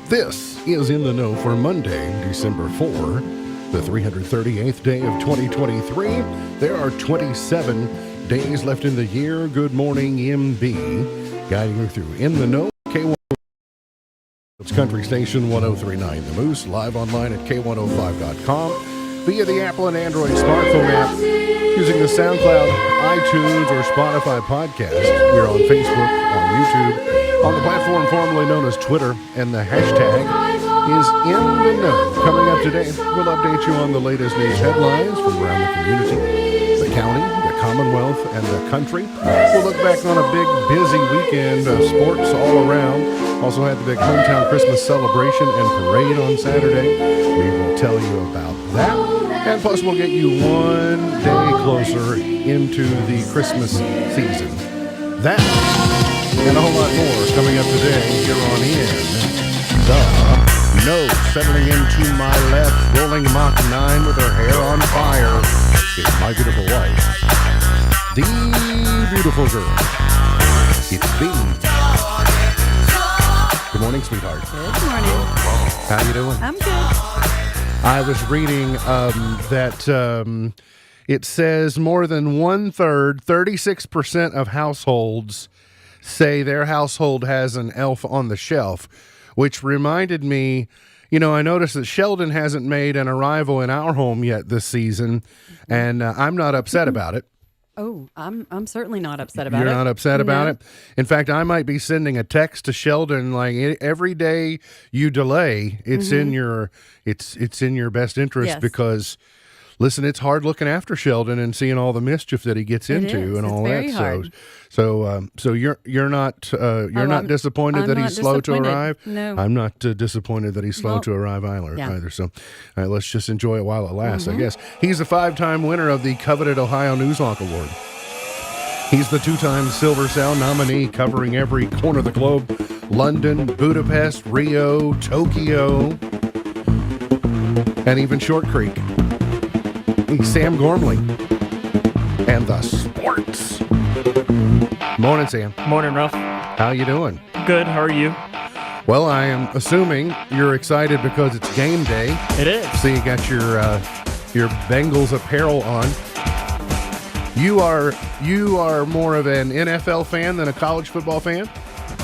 This is In the Know for Monday, December 4, the 338th day of 2023. There are 27 days left in the year. Good morning, MB. Guiding you through In the Know, K105 Country Station 1039 The Moose, live online at K105.com, via the Apple and Android smartphone app, using the SoundCloud, iTunes, or Spotify podcast. We're on Facebook, on YouTube, on the platform formerly known as Twitter, and the hashtag is In the Know. Coming up today, we'll update you on the latest news headlines from around the community, the county, the Commonwealth, and the country. We'll look back on a big, busy weekend of sports all around. Also had the big hometown Christmas celebration and parade on Saturday. We will tell you about that. And plus, we'll get you one day closer into the Christmas season. That and a whole lot more coming up today here on In the Know. Settling into my left, rolling Mach 9 with her hair on fire, is my beautiful wife, the beautiful girl. It's Bea. Good morning, sweetheart. Good morning. How you doing? I'm good. I was reading that it says more than 1/3, 36% of households say their household has an elf on the shelf, which reminded me, I noticed that Sheldon hasn't made an arrival in our home yet this season, and I'm not upset about it. Oh, I'm certainly not upset about it. You're not upset about it? In fact, I might be sending a text to Sheldon like every day you delay, it's in your best interest. Yes. Because listen, it's hard looking after Sheldon and seeing all the mischief that he gets into and all it's that. very hard. So you're not disappointed I'm that not he's slow to disappointed. arrive? No. I'm not disappointed that he's slow to arrive either. So, all right, let's just enjoy it while it lasts, I guess. He's a 5-time winner of the coveted Ohio Newshawk Award. He's the 2-time Silver Sound nominee, covering every corner of the globe: London, Budapest, Rio, Tokyo, and even Short Creek. He's Sam Gormley and the sports. Morning, Sam. Morning, Ruff. How you doing? Good. How are you? Well, I am assuming you're excited because it's game day. It is. So you got your Bengals apparel on. You are more of an NFL fan than a college football fan?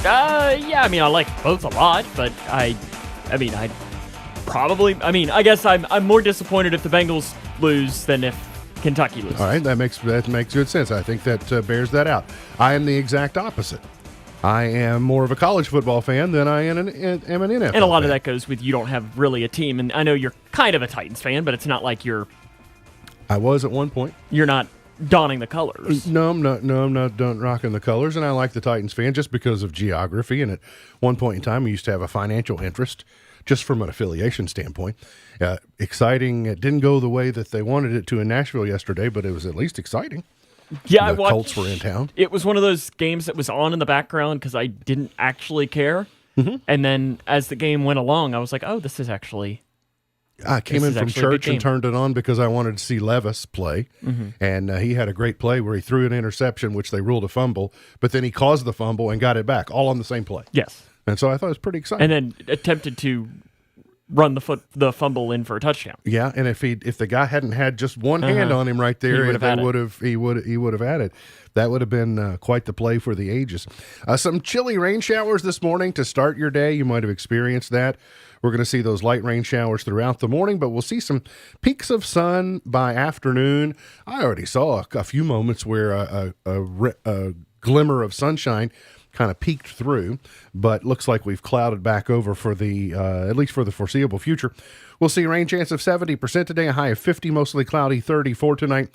Yeah, I mean, I like both a lot, but I guess I'm more disappointed if the Bengals lose than if Kentucky loses. All right, that makes good sense. I think that bears that out. I am the exact opposite. I am more of a college football fan than I am an NFL And a lot fan. of that goes with you don't have really a team, and I know you're kind of a Titans fan, but it's not like I was at one point. you're not donning the colors. No, I'm not done rocking the colors, and I like the Titans fan just because of geography. And at one point in time, we used to have a financial interest just from an affiliation standpoint. Exciting. It didn't go the way that they wanted it to in Nashville yesterday, but it was at least exciting. Yeah, I The watched. Colts were in town. It was one of those games that was on in the background because I didn't actually care. And then as the game went along, I was like, "Oh, this is actually." I came This in is from actually a good church and game. turned it on because I wanted to see Levis play. And he had a great play where he threw an interception, which they ruled a fumble, but then he caused the fumble and got it back, all on the same play. Yes, And so I thought it was pretty exciting. and then attempted to run the fumble in for a touchdown. Yeah, and if the guy hadn't had just one hand on him right there, would've had it. he would have had it. That would have been quite the play for the ages. Some chilly rain showers this morning to start your day. You might have experienced that. We're going to see those light rain showers throughout the morning, but we'll see some peaks of sun by afternoon. I already saw a few moments where a glimmer of sunshine kind of peeked through, but looks like we've clouded back over for the at least for the foreseeable future. We'll see a rain chance of 70% today, a high of 50, mostly cloudy, 34 tonight,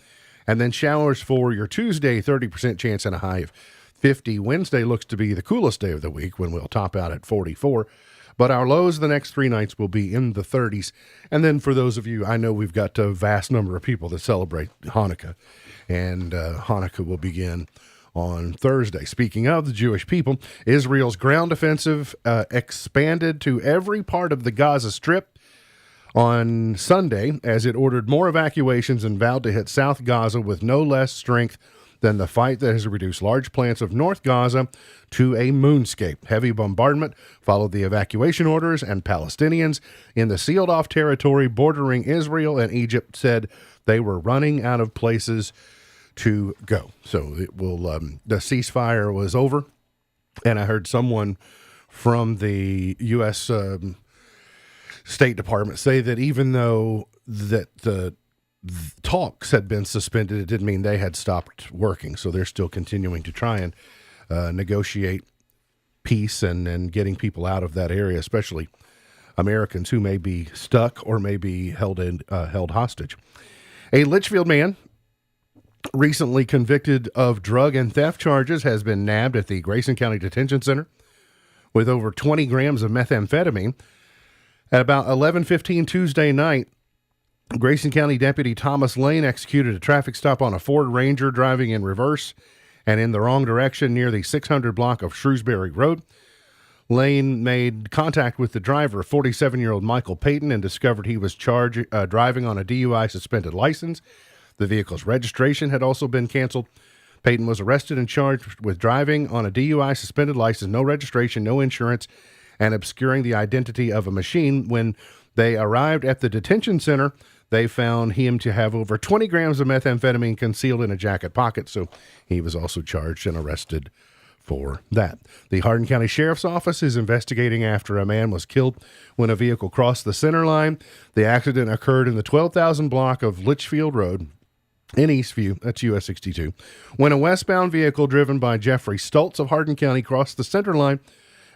and then showers for your Tuesday, 30% chance and a high of 50. Wednesday looks to be the coolest day of the week when we'll top out at 44. But our lows the next 3 nights will be in the 30s. And then for those of you, I know we've got a vast number of people that celebrate Hanukkah, and Hanukkah will begin on Thursday. Speaking of the Jewish people, Israel's ground offensive expanded to every part of the Gaza Strip on Sunday as it ordered more evacuations and vowed to hit South Gaza with no less strength than the fight that has reduced large plants of North Gaza to a moonscape. Heavy bombardment followed the evacuation orders, and Palestinians in the sealed-off territory bordering Israel and Egypt said they were running out of places to go. So it will. The ceasefire was over, and I heard someone from the U.S. State Department say that even though that the talks had been suspended, it didn't mean they had stopped working. So they're still continuing to try and negotiate peace and getting people out of that area, especially Americans who may be stuck or may be held hostage. A Litchfield man recently convicted of drug and theft charges has been nabbed at the Grayson County Detention Center with over 20 grams of methamphetamine. At about 11:15 Tuesday night, Grayson County Deputy Thomas Lane executed a traffic stop on a Ford Ranger driving in reverse and in the wrong direction near the 600 block of Shrewsbury Road. Lane made contact with the driver, 47-year-old Michael Payton, and discovered he was driving on a DUI suspended license. The vehicle's registration had also been canceled. Payton was arrested and charged with driving on a DUI suspended license, no registration, no insurance, and obscuring the identity of a machine. When they arrived at the detention center, they found him to have over 20 grams of methamphetamine concealed in a jacket pocket, so he was also charged and arrested for that. The Hardin County Sheriff's Office is investigating after a man was killed when a vehicle crossed the center line. The accident occurred in the 12,000 block of Litchfield Road in Eastview, that's US 62, when a westbound vehicle driven by Jeffrey Stoltz of Hardin County crossed the center line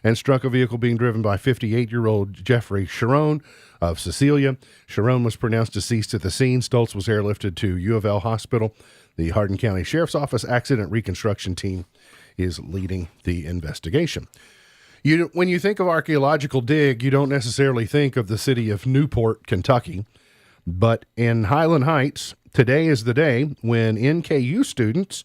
and struck a vehicle being driven by 58-year-old Jeffrey Sharon of Cecilia. Sharon was pronounced deceased at the scene. Stoltz was airlifted to U of L Hospital. The Hardin County Sheriff's Office Accident Reconstruction Team is leading the investigation. When you think of archaeological dig, you don't necessarily think of the city of Newport, Kentucky. But in Highland Heights, today is the day when NKU students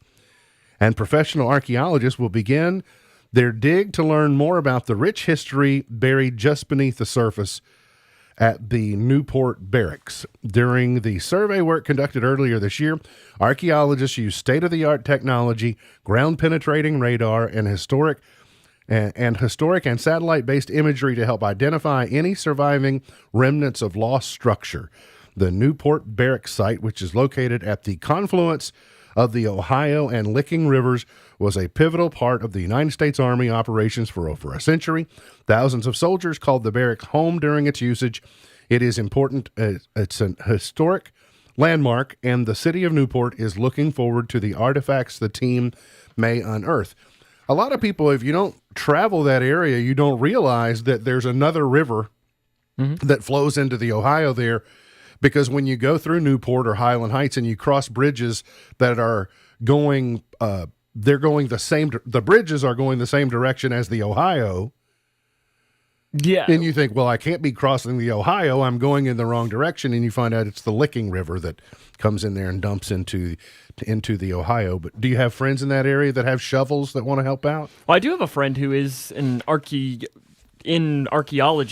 and professional archaeologists will begin their dig to learn more about the rich history buried just beneath the surface at the Newport Barracks. During the survey work conducted earlier this year, archaeologists used state-of-the-art technology, ground-penetrating radar, and historic and satellite-based imagery to help identify any surviving remnants of lost structure. The Newport Barracks site, which is located at the confluence of the Ohio and Licking Rivers, was a pivotal part of the United States Army operations for over a century. Thousands of soldiers called the barracks home during its usage. It is important. It's an historic landmark, and the city of Newport is looking forward to the artifacts the team may unearth. A lot of people, if you don't travel that area, you don't realize that there's another river that flows into the Ohio there, because when you go through Newport or Highland Heights and you cross bridges that are going, the bridges are going the same direction as the Ohio, Yeah. And you think, well, I can't be crossing the Ohio. I'm going in the wrong direction. And you find out it's the Licking River that comes in there and dumps into the Ohio. But do you have friends in that area that have shovels that want to help out? Well, I do have a friend who is in archaeology,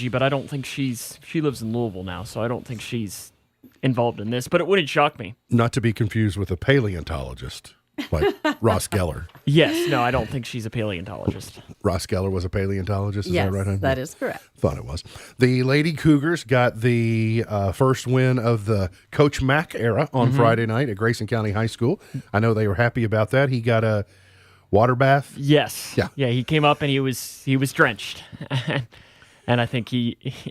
but I don't think she lives in Louisville now, so I don't think she's involved in this. But it wouldn't shock me. Not to be confused with a paleontologist like Ross Geller. Yes, no, I don't think she's a paleontologist. Ross Geller was a paleontologist. Is Yes, that right? that is correct. Thought it was. The Lady Cougars got the first win of the Coach Mack era on Friday night at Grayson County High School. I know they were happy about that. He got a water bath. Yes. Yeah. Yeah, he came up and he was drenched. And I think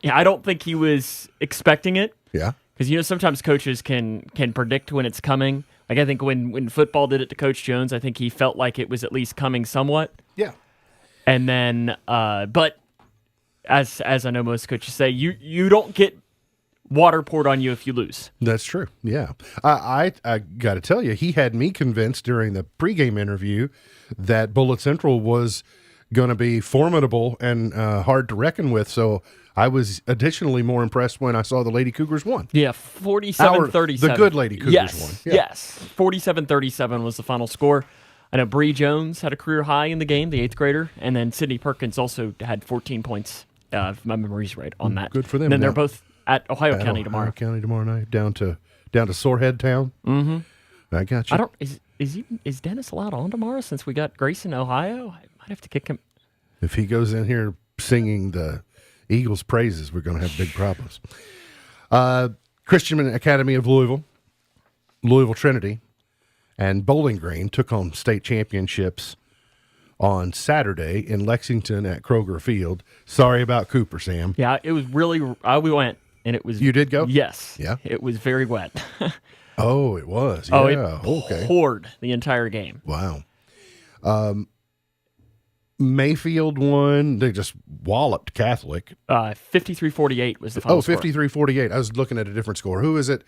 I don't think he was expecting it. Yeah. Because, sometimes coaches can predict when it's coming. Like, I think when football did it to Coach Jones, I think he felt like it was at least coming somewhat. Yeah. And then, but as I know most coaches say, you don't get water poured on you if you lose. That's true. Yeah. I got to tell you, he had me convinced during the pregame interview that Bullitt Central was going to be formidable and hard to reckon with. So I was additionally more impressed when I saw the Lady Cougars won. Yeah, 47-37. The good Lady Cougars yes, won. Yeah. Yes, 47-37 was the final score. I know Bree Jones had a career high in the game, the 8th grader, and then Sydney Perkins also had 14 points, if my memory's right, on that. Good for them. And then they're Now- both at Ohio At County tomorrow. Ohio County tomorrow night, down to Sorehead Town. Mm-hmm. I got you. I don't. Is Dennis allowed on tomorrow since we got Grayson, Ohio? I might have to kick him. If he goes in here singing the Eagles' praises, we're going to have big problems. Christian Academy of Louisville Trinity, and Bowling Green took home state championships on Saturday in Lexington at Kroger Field. Sorry about Cooper, Sam. Yeah, it was really. We went and it was. You did go? Yes. Yeah. It was very wet. Oh, it was. Oh, Yeah. it Okay. poured the entire game. Wow. Mayfield won. They just walloped Catholic. 53-48 was the final Oh, score. 53-48. I was looking at a different score. Who is it?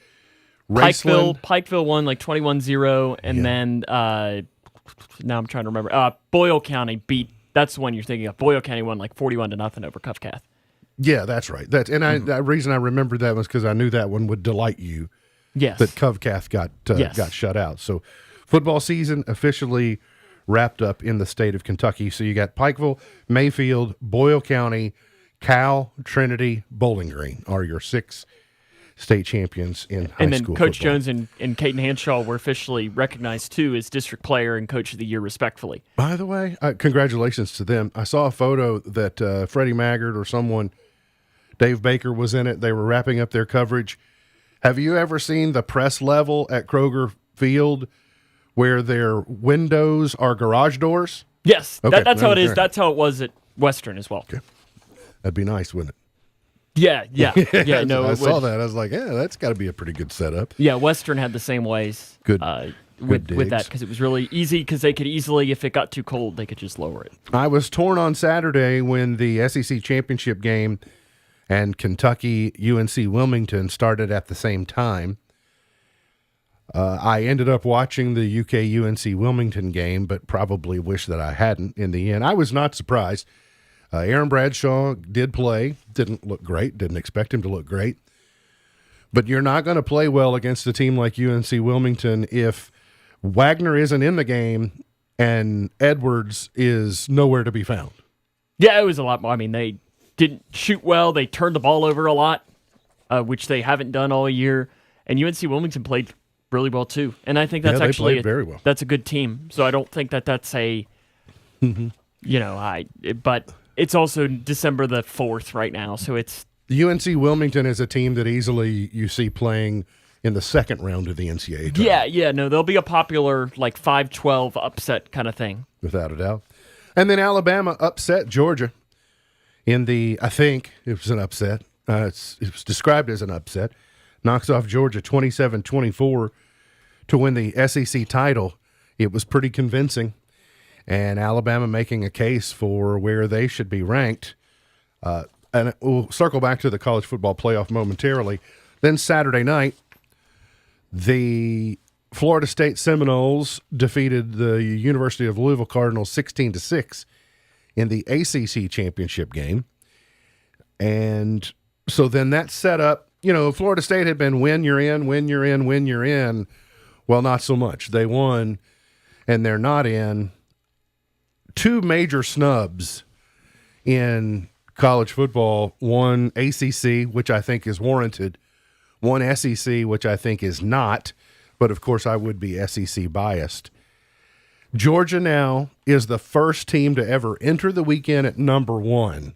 Pikeville won like 21-0, and then now I'm trying to remember. Boyle County beat. That's the one you're thinking of. Boyle County won like 41-0 over Covcath. Yeah, that's right. The reason I remembered that was because I knew that one would delight you. Yes. That Covcath got shut out. So football season officially wrapped up in the state of Kentucky. So you got Pikeville, Mayfield, Boyle County, Cal, Trinity, Bowling Green are your 6 state champions in high school and then Coach football. Jones and Caden Hanshaw were officially recognized too as district player and coach of the year respectfully. By the way, congratulations to them. I saw a photo that Freddie Maggard or someone, Dave Baker was in it. They were wrapping up their coverage. Have you ever seen the press level at Kroger Field where their windows are garage doors? Yes, Okay. that's how it is. Right. That's how it was at Western as well. Okay. That'd be nice, wouldn't it? Yeah. No, I it saw would. that. I was like, yeah, that's got to be a pretty good setup. Yeah, Western had the same ways. Good with digs. that because it was really easy because they could easily, if it got too cold, they could just lower it. I was torn on Saturday when the SEC championship game and Kentucky UNC Wilmington started at the same time. I ended up watching the UK UNC Wilmington game, but probably wish that I hadn't in the end. I was not surprised. Aaron Bradshaw did play, didn't look great, didn't expect him to look great. But you're not going to play well against a team like UNC Wilmington if Wagner isn't in the game and Edwards is nowhere to be found. Yeah, it was a lot more. I mean, they didn't shoot well. They turned the ball over a lot, which they haven't done all year. And UNC Wilmington played really well too. And I think that's they actually played very well. That's a good team. So I don't think that's a, but it's also December the 4th right now. So it's UNC Wilmington is a team that easily you see playing in the second round of the NCAA tournament. yeah. No, they'll be a popular like 5-12 upset kind of thing. Without a doubt. And then Alabama upset Georgia in I think it was an upset. It was described as an upset. Knocks off Georgia 27-24 to win the SEC title. It was pretty convincing. And Alabama making a case for where they should be ranked. And we'll circle back to the college football playoff momentarily. Then Saturday night, the Florida State Seminoles defeated the University of Louisville Cardinals 16-6 in the ACC championship game. And so then that set up, Florida State had been win, you're in, win, you're in, win, you're in. Well, not so much. They won, and they're not in. Two major snubs in college football, one ACC, which I think is warranted, one SEC, which I think is not, but of course I would be SEC biased. Georgia now is the first team to ever enter the weekend at number 1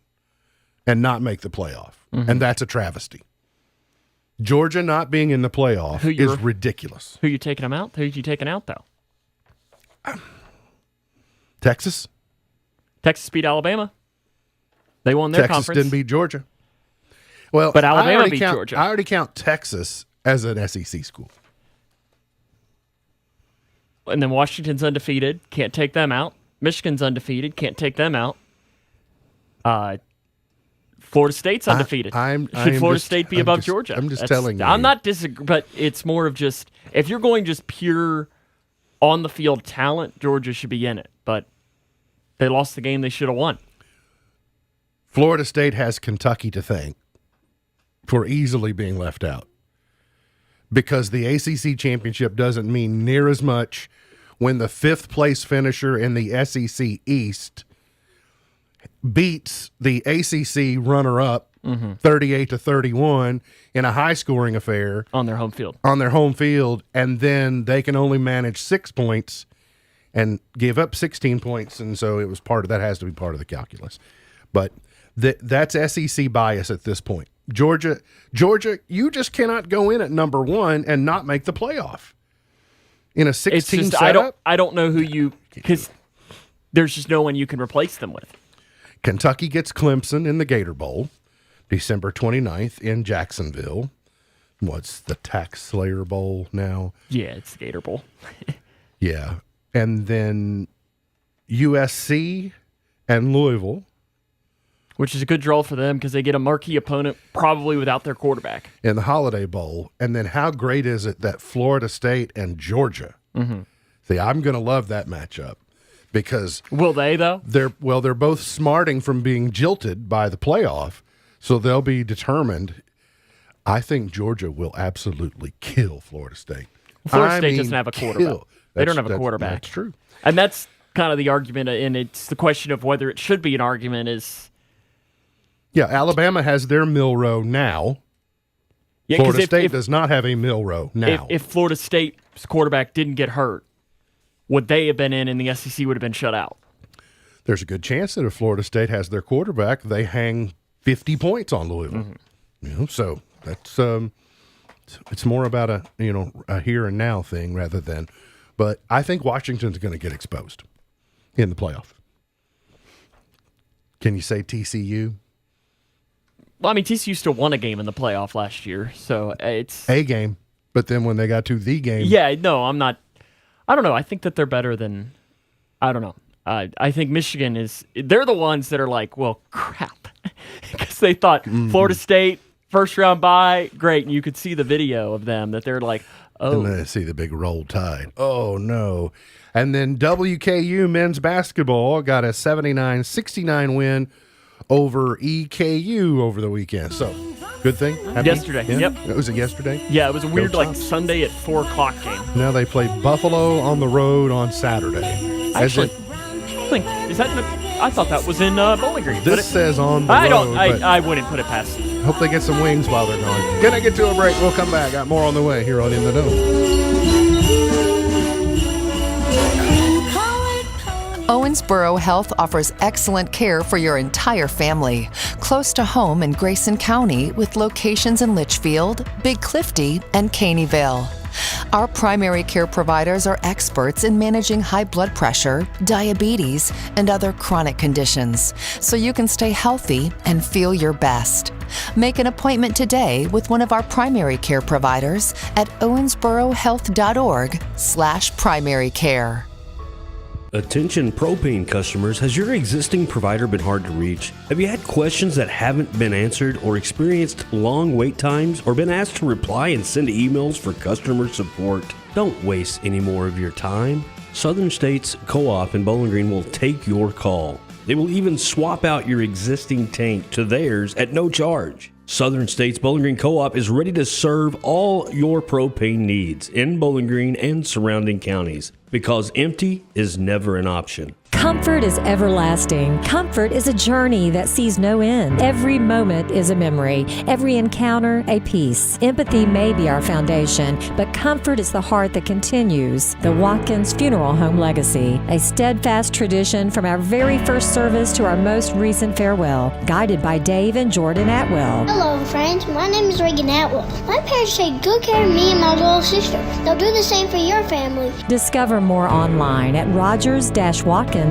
and not make the playoff, and that's a travesty. Georgia not being in the playoff is ridiculous. Who you taking them out? Who you taking out, though? Texas beat Alabama. They won their Texas conference. didn't beat Georgia. Well, but Alabama beat Georgia. I already count Texas as an SEC school. And then Washington's undefeated. Can't take them out. Michigan's undefeated. Can't take them out. Florida State's undefeated. Should Florida State be above Georgia? I'm just telling you. I'm not disagreeing, but it's more of just, if you're going just pure on-the-field talent, Georgia should be in it. But they lost the game they should have won. Florida State has Kentucky to thank for easily being left out, because the ACC championship doesn't mean near as much when the 5th place finisher in the SEC East beats the ACC runner-up 38-31 in a high-scoring affair On their home field. And then they can only manage 6 points and give up 16 points, and so that has to be part of the calculus. But that's SEC bias at this point. Georgia, you just cannot go in at number 1 and not make the playoff in a 16 setup. I don't know who you, because there's just no one you can replace them with. Kentucky gets Clemson in the Gator Bowl, December 29th in Jacksonville. What's the Tax Slayer Bowl now? Yeah, it's the Gator Bowl. Yeah. And then USC and Louisville. Which is a good draw for them because they get a marquee opponent probably without their quarterback. In the Holiday Bowl. And then how great is it that Florida State and Georgia? See, I'm going to love that matchup because... Will they, though? They're both smarting from being jilted by the playoff, so they'll be determined. I think Georgia will absolutely kill Florida State. Florida State doesn't have a quarterback. They don't have a quarterback. That's true. And that's kind of the argument, and it's the question of whether it should be an argument is... Yeah, Alabama has their Milroe now. Yeah, Florida State does not have a Milroe now. If Florida State's quarterback didn't get hurt, would they have been in the SEC would have been shut out? There's a good chance that if Florida State has their quarterback, they hang 50 points on Louisville. So that's it's more about a here and now thing rather than. But I think Washington's going to get exposed in the playoff. Can you say TCU? Well, I mean, TCU still won a game in the playoff last year, so it's a game. But then when they got to the game, yeah, no, I'm not. I don't know. I think that they're better than. I don't know. I think Michigan is. They're the ones that are like, well, crap, because they thought Florida State first round bye, great, and you could see the video of them that they're like, oh, and then I see the big roll tide. Oh no! And then WKU men's basketball got a 79-69 win over EKU over the weekend. So, good thing. Yesterday. Yeah? Yep. Was it yesterday? Yeah, it was a weird Sunday at 4:00 game. Now they play Buffalo on the road on Saturday. Actually, is that? I thought that was in Bowling Green. This says on the road. I wouldn't put it past. Hope they get some wings while they're gone. Gonna get to a break. We'll come back. Got more on the way here on In the Know. Owensboro Health offers excellent care for your entire family. Close to home in Grayson County with locations in Litchfield, Big Clifty, and Caneyville. Our primary care providers are experts in managing high blood pressure, diabetes, and other chronic conditions, so you can stay healthy and feel your best. Make an appointment today with one of our primary care providers at owensborohealth.org/primary care. Attention propane customers, has your existing provider been hard to reach? Have you had questions that haven't been answered or experienced long wait times or been asked to reply and send emails for customer support? Don't waste any more of your time. Southern States Co-op in Bowling Green will take your call. They will even swap out your existing tank to theirs at no charge. Southern States Bowling Green Co-op is ready to serve all your propane needs in Bowling Green and surrounding counties, because empty is never an option. Comfort is everlasting. Comfort is a journey that sees no end. Every moment is a memory. Every encounter, a piece. Empathy may be our foundation, but comfort is the heart that continues. The Watkins Funeral Home Legacy, a steadfast tradition from our very first service to our most recent farewell, guided by Dave and Jordan Atwell. Hello, friends. My name is Reagan Atwell. My parents take good care of me and my little sister. They'll do the same for your family. Discover more online at rogers-watkins.com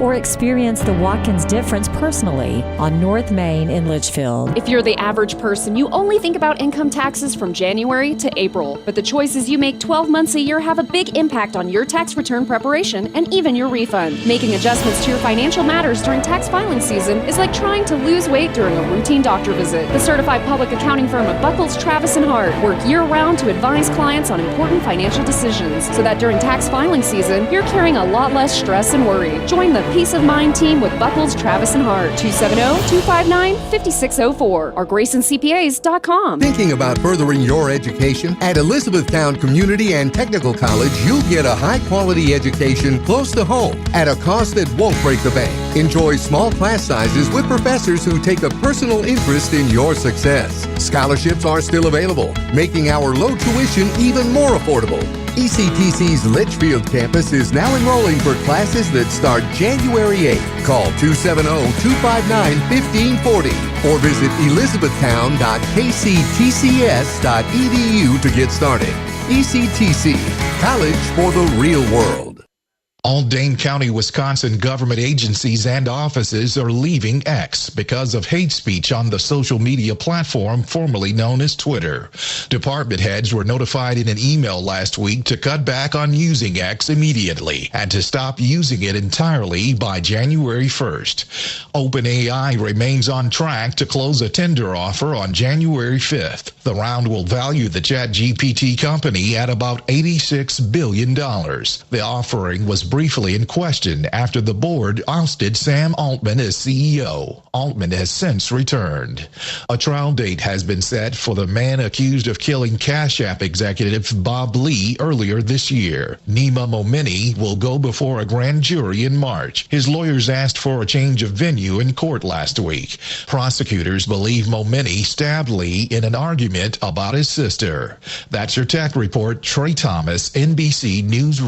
or experience the Watkins difference personally on North Main in Litchfield. If you're the average person, you only think about income taxes from January to April. But the choices you make 12 months a year have a big impact on your tax return preparation and even your refund. Making adjustments to your financial matters during tax filing season is like trying to lose weight during a routine doctor visit. The certified public accounting firm of Buckles, Travis & Hart work year-round to advise clients on important financial decisions so that during tax filing season, you're carrying a lot less stress and worry. Join the Peace of Mind team with Buckles, Travis & Hart, 270-259-5604 or GraysonCPAs.com. Thinking about furthering your education? At Elizabethtown Community and Technical College, you'll get a high-quality education close to home at a cost that won't break the bank. Enjoy small class sizes with professors who take a personal interest in your success. Scholarships are still available, making our low tuition even more affordable. ECTC's Litchfield campus is now enrolling for classes that start January 8th. Call 270-259-1540 or visit elizabethtown.kctcs.edu to get started. ECTC, college for the real world. All Dane County, Wisconsin government agencies and offices are leaving X because of hate speech on the social media platform formerly known as Twitter. Department heads were notified in an email last week to cut back on using X immediately and to stop using it entirely by January 1st. OpenAI remains on track to close a tender offer on January 5th. The round will value the ChatGPT company at about $86 billion. The offering was briefly in question after the board ousted Sam Altman as CEO. Altman has since returned. A trial date has been set for the man accused of killing Cash App executive Bob Lee earlier this year. Nima Momeni will go before a grand jury in March. His lawyers asked for a change of venue in court last week. Prosecutors believe Momeni stabbed Lee in an argument about his sister. That's your tech report. Trey Thomas, NBC News.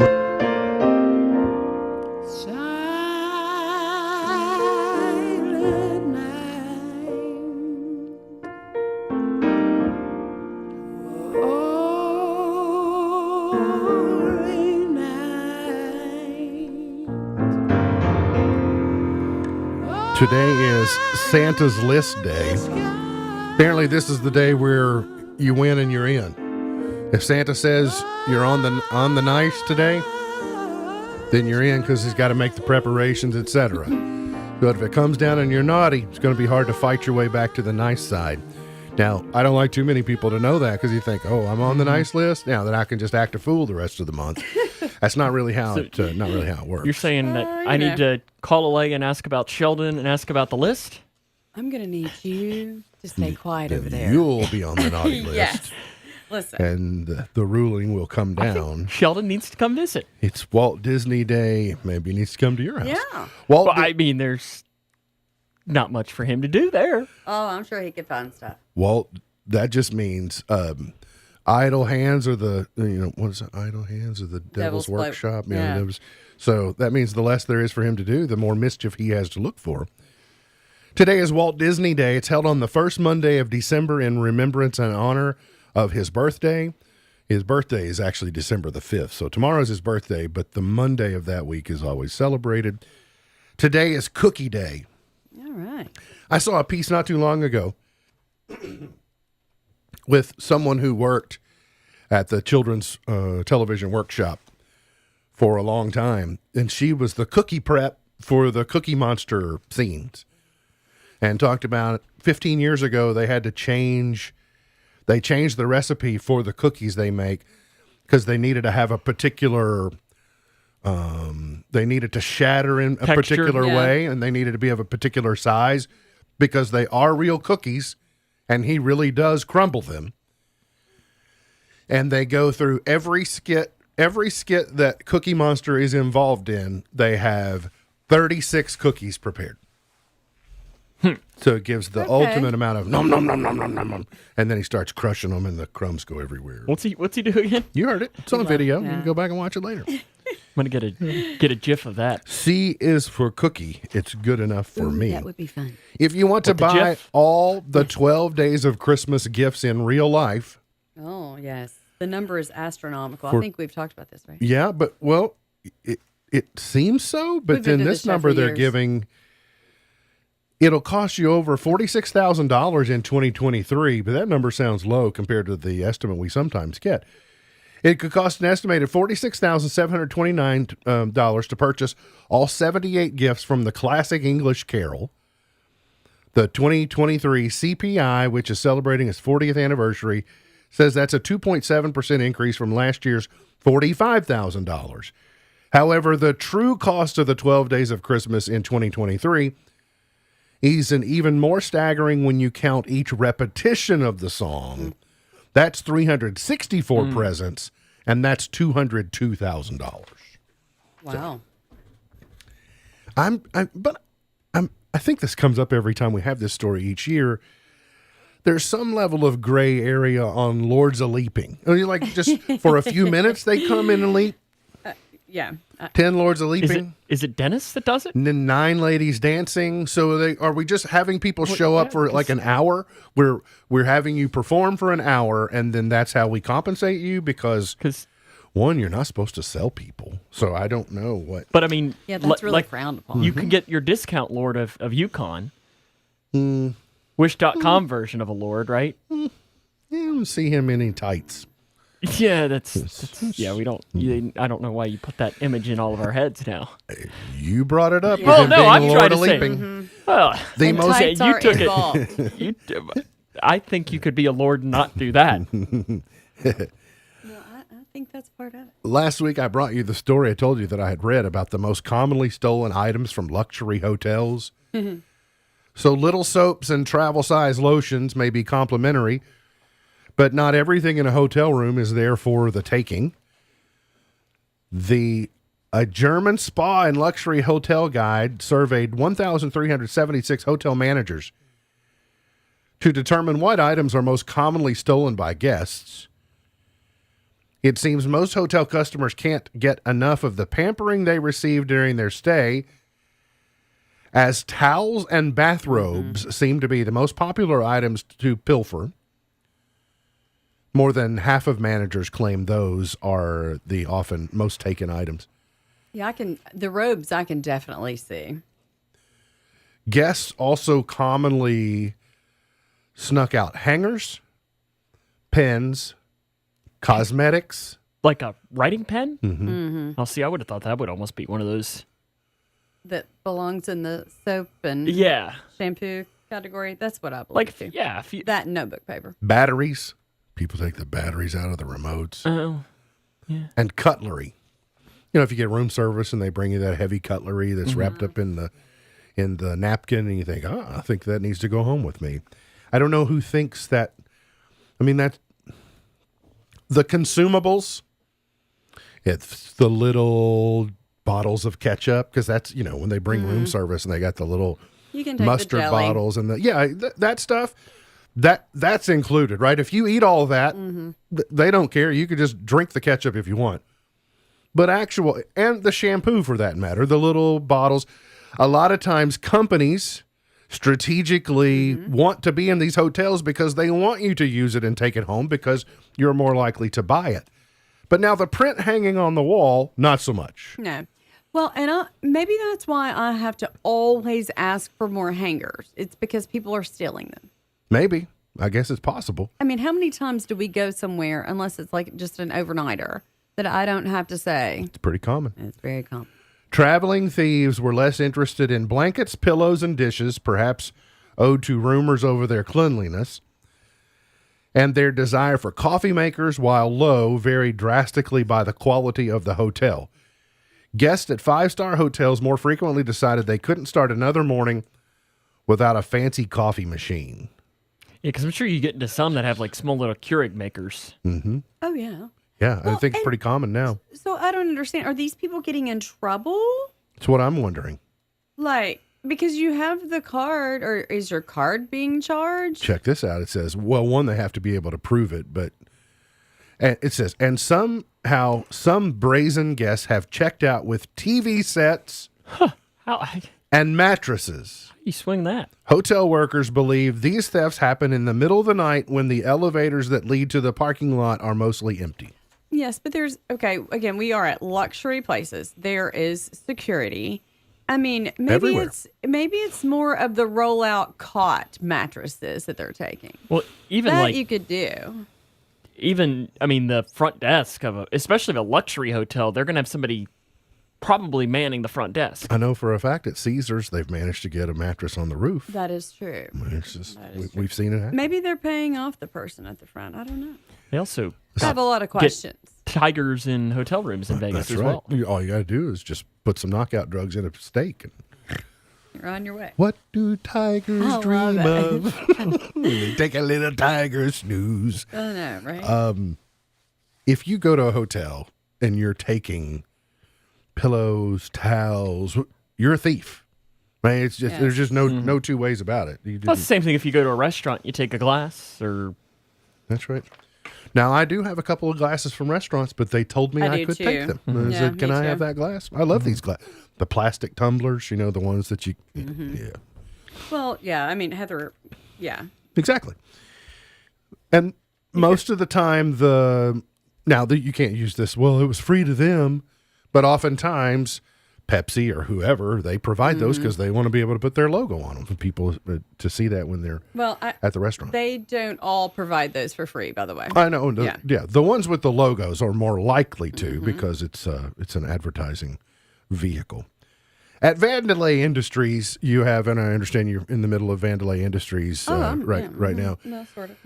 Today is Santa's List Day. Apparently, this is the day where you win and you're in. If Santa says you're on the nice today, then you're in because he's got to make the preparations, etc. But if it comes down and you're naughty, it's going to be hard to fight your way back to the nice side. Now, I don't like too many people to know that because you think, oh, I'm on the nice list now, that I can just act a fool the rest of the month. That's not really how it works. You're saying that I need to call Alea and ask about Sheldon and ask about the list? I'm going to need you to stay quiet over there. You'll be on the naughty list. Yes. Listen. And the ruling will come down. Sheldon needs to come visit. It's Walt Disney Day. Maybe he needs to come to your house. Yeah. Well, I mean, there's not much for him to do there. Oh, I'm sure he could find stuff. Walt, that just means idle hands, or the, what is it? Idle hands, or the devil's workshop. Yeah. So that means the less there is for him to do, the more mischief he has to look for. Today is Walt Disney Day. It's held on the first Monday of December in remembrance and honor of his birthday. His birthday is actually December the 5th. So tomorrow's his birthday, but the Monday of that week is always celebrated. Today is Cookie Day. All right. I saw a piece not too long ago with someone who worked at the Children's Television Workshop for a long time, and she was the cookie prep for the Cookie Monster scenes, and talked about 15 years ago they had to change the recipe for the cookies they make because they needed to have a particular They need it to shatter in a Texture. particular Yeah. way, and they need it to be of a particular size because they are real cookies, and he really does crumble them. And they go through every skit that Cookie Monster is involved in. They have 36 cookies prepared. So it gives the ultimate amount of nom nom nom nom nom nom nom, and then he starts crushing them, and the crumbs go everywhere. What's he do again? You heard it. It's on video. You yeah. can go back and watch it later. I'm gonna get a gif of that. C is for cookie. It's good enough for me. That would be fun. If you want to What, the buy GIF? all the 12 days of Christmas gifts in real life, Oh, yes. The number is astronomical. For- I think we've talked about this, right? yeah, but well, it seems so. But We've been then to this this show number for they're years. giving, it'll cost you over $46,000 in 2023. But that number sounds low compared to the estimate we sometimes get. It could cost an estimated $46,729 to purchase all 78 gifts from the classic English Carol. The 2023 CPI, which is celebrating its 40th anniversary, says that's a 2.7% increase from last year's $45,000. However, the true cost of the 12 days of Christmas in 2023 is an even more staggering when you count each repetition of the song. That's 364 presents, and that's $202,000. Wow. I think this comes up every time we have this story each year. There's some level of gray area on Lords of Leaping. I mean, like just for a few minutes they come in and leap. Yeah. 10 Lords of Leaping. Is it Dennis that does it? And then 9 ladies dancing. So are we just having people show up for like an hour? We're having you perform for an hour, and then that's how we compensate you because one, you're not supposed to sell people. So I don't know what. But I mean, Yeah, that's really frowned upon. You can get your discount Lord of Yukon. Wish.com version of a Lord, right? You don't see him in any tights. Yeah, that's yeah. We don't. I don't know why you put that image in all of our heads now. You brought it up. Well, with him no, being I'm a trying Lord to of say. Leaping. Well, The most Tights you are took involved. I think you could be a Lord and not do that. No, I think that's part of it. Last week, I brought you the story I told you that I had read about the most commonly stolen items from luxury hotels. So little soaps and travel-size lotions may be complimentary, but not everything in a hotel room is there for the taking. A German spa and luxury hotel guide surveyed 1,376 hotel managers to determine what items are most commonly stolen by guests. It seems most hotel customers can't get enough of the pampering they receive during their stay, as towels and bathrobes seem to be the most popular items to pilfer. More than half of managers claim those are the often most taken items. Yeah, the robes I can definitely see. Guests also commonly snuck out hangers, pens, cosmetics. Like a writing pen? Mm-hmm. I'll see. I would have thought that would almost be one of those. That belongs in the soap and Yeah. shampoo category. That's what I believe Like, too. yeah. That and notebook paper. Batteries. People take the batteries out of the remotes. Oh, yeah. And cutlery. You know, if you get room service and they bring you that heavy cutlery that's wrapped up in the napkin, and you think, I think that needs to go home with me. I don't know who thinks that. I mean, that's the consumables. It's the little bottles of ketchup, because that's, you know, when they bring room service and they got the little You can take mustard the jelly. bottles and that stuff. That's included, right? If you eat all of that, they don't care. You could just drink the ketchup if you want. But and the shampoo for that matter, the little bottles, a lot of times companies strategically want to be in these hotels because they want you to use it and take it home because you're more likely to buy it. But now the print hanging on the wall, not so much. No. Well, and maybe that's why I have to always ask for more hangers. It's because people are stealing them. Maybe. I guess it's possible. I mean, how many times do we go somewhere, unless it's like just an overnighter, that I don't have to say? It's pretty common. It's very common. Traveling thieves were less interested in blankets, pillows, and dishes, perhaps owed to rumors over their cleanliness. And their desire for coffee makers, while low, varied drastically by the quality of the hotel. Guests at 5-star hotels more frequently decided they couldn't start another morning without a fancy coffee machine. Yeah, because I'm sure you get into some that have like small little Keurig makers. Mm-hmm. Oh, yeah. Yeah, I Well, think it's and- pretty common now. So I don't understand. Are these people getting in trouble? That's what I'm wondering. Like, because you have the card, or is your card being charged? Check this out. It says, well, one, they have to be able to prove it, but and it says, and somehow some brazen guests have checked out with TV sets How and mattresses. you swing that? Hotel workers believe these thefts happen in the middle of the night when the elevators that lead to the parking lot are mostly empty. Yes, but again, we are at luxury places. There is security. I mean, Everywhere. maybe it's more of the rollout cot mattresses that they're taking. Well, even That like you could do. the front desk of especially of a luxury hotel, they're gonna have somebody probably manning the front desk. I know for a fact at Caesars, they've managed to get a mattress on the roof. That is true. It's just, we've seen it happen. Maybe they're paying off the person at the front. I don't know. They also I have a lot of questions. tigers in hotel rooms in Vegas That's as right. well. All you got to do is just put some knockout drugs in a steak. And You're on your way. what do tigers I love dream it. of? They take a little tiger snooze. I know, right? If you go to a hotel and you're taking pillows, towels, you're a thief. Right? It's just there's just no two ways about it. You Well, it's the same thing if you go to a restaurant, you take a glass or That's right. Now I do have a couple of glasses from restaurants, but they told me I I do could too. take them. I Yeah, said, "Can me I too. have that glass?" I love these the plastic tumblers. You know, the ones that you. Yeah, Well, yeah. I mean, Heather. Yeah. exactly. And most of the time, you can't use this. Well, it was free to them, but oftentimes Pepsi or whoever, they provide those because they want to be able to put their logo on them for people to see that when they're Well, at the restaurant. they don't all provide those for free, by the way. I know. Yeah. Yeah. The ones with the logos are more likely to because it's an advertising vehicle. At Vandelay Industries, you have, and I understand you're in the middle of Vandelay Industries right now. No, sort of.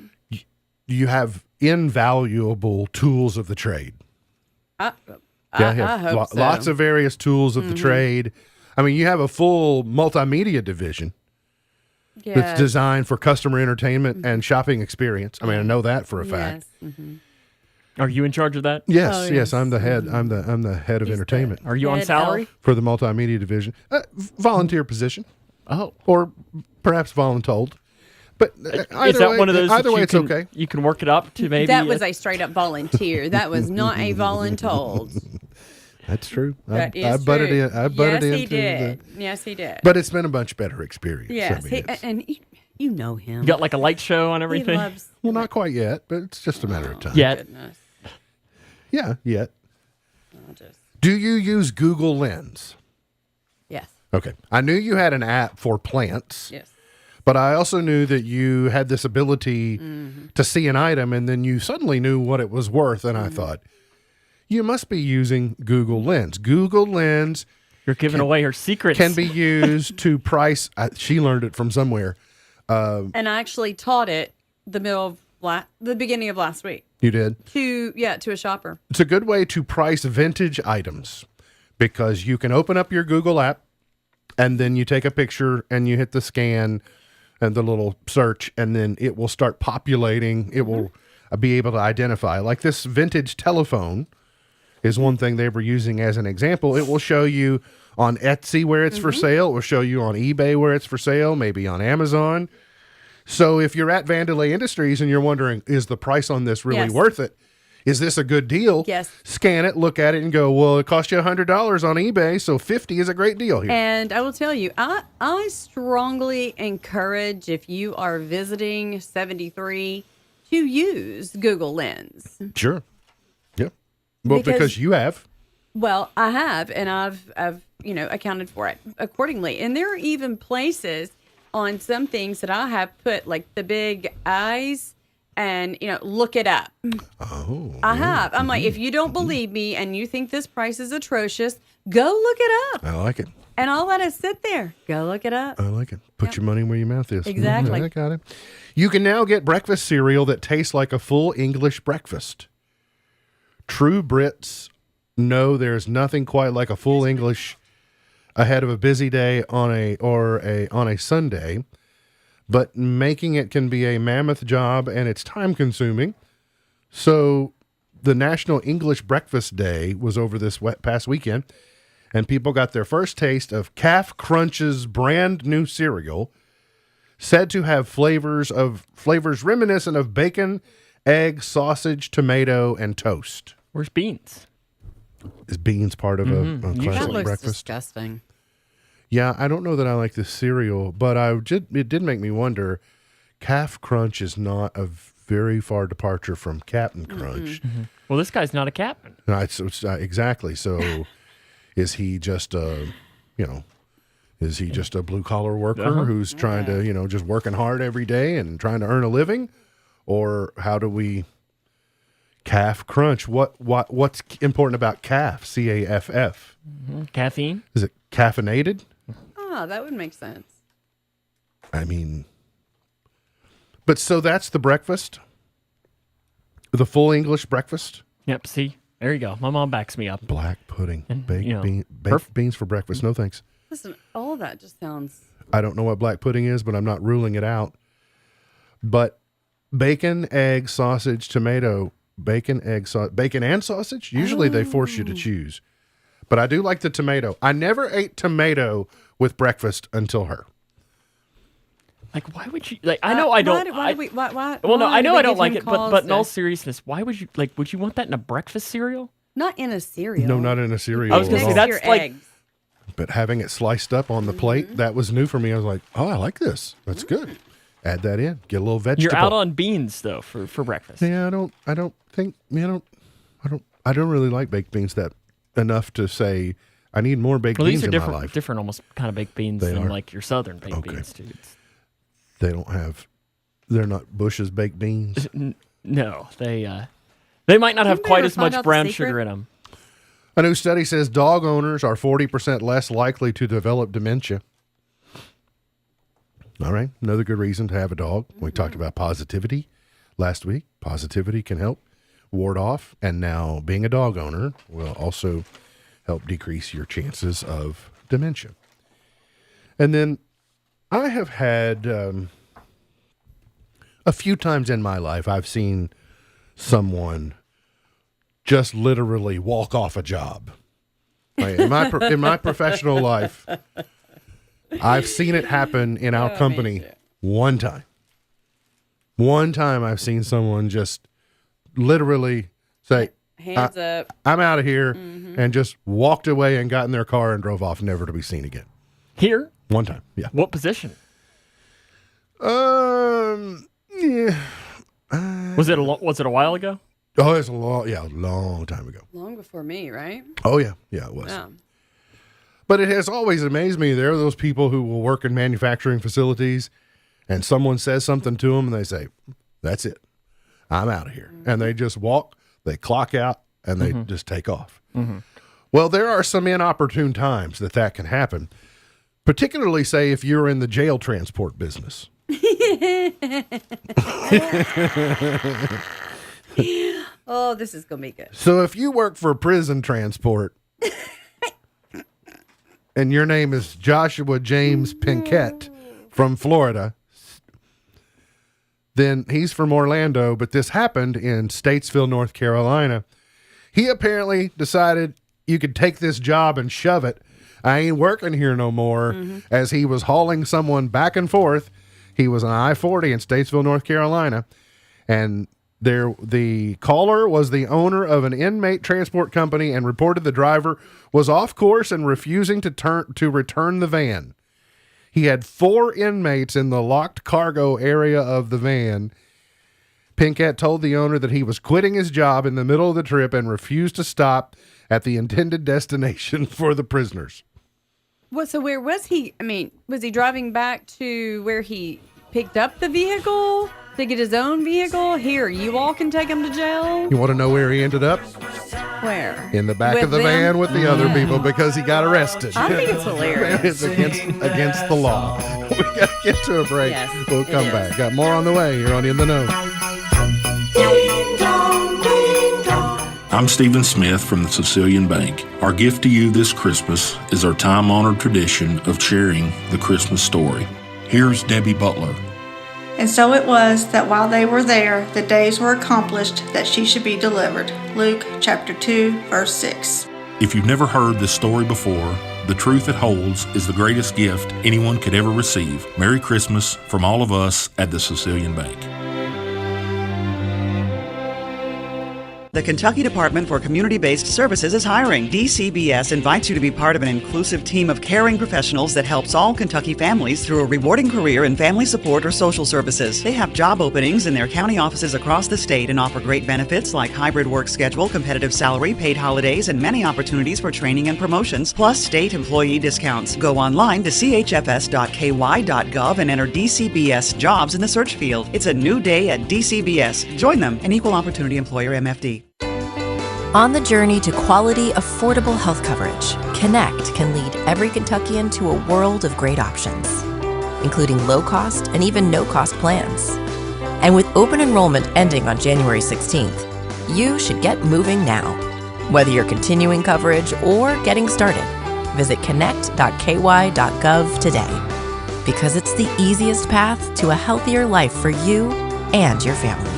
You have invaluable tools of the trade. I You have hope so. lots of various tools of the trade. I mean, you have a full multimedia division that's designed for customer entertainment and shopping experience. I mean, I know that for a fact. Yes. Mm-hmm. are you in charge of that? Yes, Oh, yes, yes. I'm the head. I'm the head of He's entertainment Are you on Head salary? elf. for the multimedia division. Volunteer position, Oh. or perhaps voluntold. But either Is that way, one of those that Either way, you it's can, okay. You can work it up to maybe That was a straight up volunteer. That was not a voluntold. That's true. That is I butted true. in. I butted yes, into he did. the. Yes, he did. But it's been a much better experience. yes, I mean, and you know him. you got like a light show on He everything. loves. well, not quite yet, but it's just a matter of time. Yet. Goodness. Yeah, yet. I'll just, Do you use Google Lens? yes. Okay. I knew you had an app for plants, Yes. but I also knew that you had this ability to see an item and then you suddenly knew what it was worth. And I thought, you must be using Google Lens. Google Lens You're giving away her secrets. can be used to price. She learned it from somewhere. And I actually taught it the beginning of last week You did. to a shopper. It's a good way to price vintage items because you can open up your Google app and then you take a picture and you hit the scan and the little search and then it will start populating. It will be able to identify. Like this vintage telephone is one thing they were using as an example. It will show you on Etsy where it's for sale. It will show you on eBay where it's for sale, maybe on Amazon. So if you're at Vandelay Industries and you're wondering, is the price on this really Yes. worth it? Is this a good deal? Yes. Scan it, look at it, and go, well, it cost you $100 on eBay, so $50 is a great deal here. And I will tell you, I strongly encourage if you are visiting 73 to use Google Lens. Sure. Yep. Well, because you have. Well, I have, and I've accounted for it accordingly. And there are even places on some things that I have put like the big eyes and look it up. Oh. I have. I'm like, if you don't believe me and you think this price is atrocious, go look it up. I like it. And I'll let it sit there. Go look it up. I like it. Put your money where your mouth is. Exactly. I got it. You can now get breakfast cereal that tastes like a full English breakfast. True Brits no, there's nothing quite like a full English ahead of a busy day on a Sunday, but making it can be a mammoth job and it's time consuming. So the National English Breakfast Day was over this past weekend, and people got their first taste of Calf Crunch's brand new cereal, said to have flavors reminiscent of bacon, egg, sausage, tomato, and toast. Where's beans? Is beans part of a That classic looks breakfast? disgusting. Yeah, I don't know that I like this cereal, but it did make me wonder. Calf Crunch is not a very far departure from Captain Crunch. Well, this guy's not a captain. Exactly. So, is he just a blue collar worker who's trying to, just working hard every day and trying to earn a living, or how do we? Calf Crunch. What's important about calf? CAFF. Caffeine? Is it caffeinated? Oh, that would make sense. I mean, but so that's the breakfast? The full English breakfast? Yep, see? There you go. My mom backs me up. Black pudding. And, Baked beans for breakfast. No thanks. Listen, all of that just sounds... I don't know what black pudding is, but I'm not ruling it out. But bacon, egg, sausage, tomato, bacon and sausage? Usually they force you to choose. But I do like the tomato. I never ate tomato with breakfast until her. Like, why would you? Like, I know I don't. Why? Well, no, I know I don't give like him it, but cause in all to- seriousness, why would you like? Would you want that in a breakfast cereal? Not in a cereal. No, not in a cereal. I was gonna at say all. that's your like eggs. But having it sliced up on the plate, that was new for me. I was like, oh, I like this. That's good. Add that in. Get a little vegetable. you're out on beans though for breakfast. Yeah, I don't really like baked beans that enough to say I need more baked Well, beans these are in different, my life. different almost kind of baked beans They than are. like your southern baked Okay. beans, too. They're not Bush's baked beans. No, they might not have Didn't we quite ever as find much out the brown secret? sugar in them. A new study says dog owners are 40% less likely to develop dementia. All right, another good reason to have a dog. We talked about positivity last week. Positivity can help ward off, and now being a dog owner will also help decrease your chances of dementia. And then I have had a few times in my life, I've seen someone just literally walk off a job. Like, in my professional life, I've seen it happen in our company one time. One time I've seen someone just literally say, Hands up. I'm out of here, and just walked away and got in their car and drove off, never to be seen again. Here? One time, yeah. What position? Yeah. Was it a while ago? Oh, it's a long time ago. Long before me, right? Oh, yeah. Yeah, it was. Yeah. But it has always amazed me. There are those people who will work in manufacturing facilities, and someone says something to them, and they say, that's it. I'm out of here. And they just walk, they clock out, and they just take off. Well, there are some inopportune times that can happen, particularly, say, if you're in the jail transport business. Oh, this is going to be good. So if you work for prison transport and your name is Joshua James Pinkett from Florida, then he's from Orlando, but this happened in Statesville, North Carolina. He apparently decided you could take this job and shove it. I ain't working here no more, as he was hauling someone back and forth. He was on I-40 in Statesville, North Carolina, and the caller was the owner of an inmate transport company and reported the driver was off course and refusing to return the van. He had 4 inmates in the locked cargo area of the van. Pinkett told the owner that he was quitting his job in the middle of the trip and refused to stop at the intended destination for the prisoners. Well, so where was he? I mean, was he driving back to where he picked up the vehicle to get his own vehicle? Here, you all can take him to jail? You want to know where he ended up? Where? In the back With of the them? van with the other people because he got arrested. I think it's hilarious. It's against the law. We got to get to a break. Yes, We'll it come is. back. Got more on the way here on In the Know. I'm Stephen Smith from the Sicilian Bank. Our gift to you this Christmas is our time-honored tradition of sharing the Christmas story. Here's Debbie Butler. And so it was that while they were there, the days were accomplished that she should be delivered. Luke chapter 2, verse 6. If you've never heard this story before, the truth it holds is the greatest gift anyone could ever receive. Merry Christmas from all of us at the Sicilian Bank. The Kentucky Department for Community-Based Services is hiring. DCBS invites you to be part of an inclusive team of caring professionals that helps all Kentucky families through a rewarding career in family support or social services. They have job openings in their county offices across the state and offer great benefits like hybrid work schedule, competitive salary, paid holidays, and many opportunities for training and promotions, plus state employee discounts. Go online to chfs.ky.gov and enter DCBS jobs in the search field. It's a new day at DCBS. Join them, an equal opportunity employer MFD. On the journey to quality, affordable health coverage, Connect can lead every Kentuckian to a world of great options, including low-cost and even no-cost plans. And with open enrollment ending on January 16th, you should get moving now. Whether you're continuing coverage or getting started, visit connect.ky.gov today, because it's the easiest path to a healthier life for you and your family.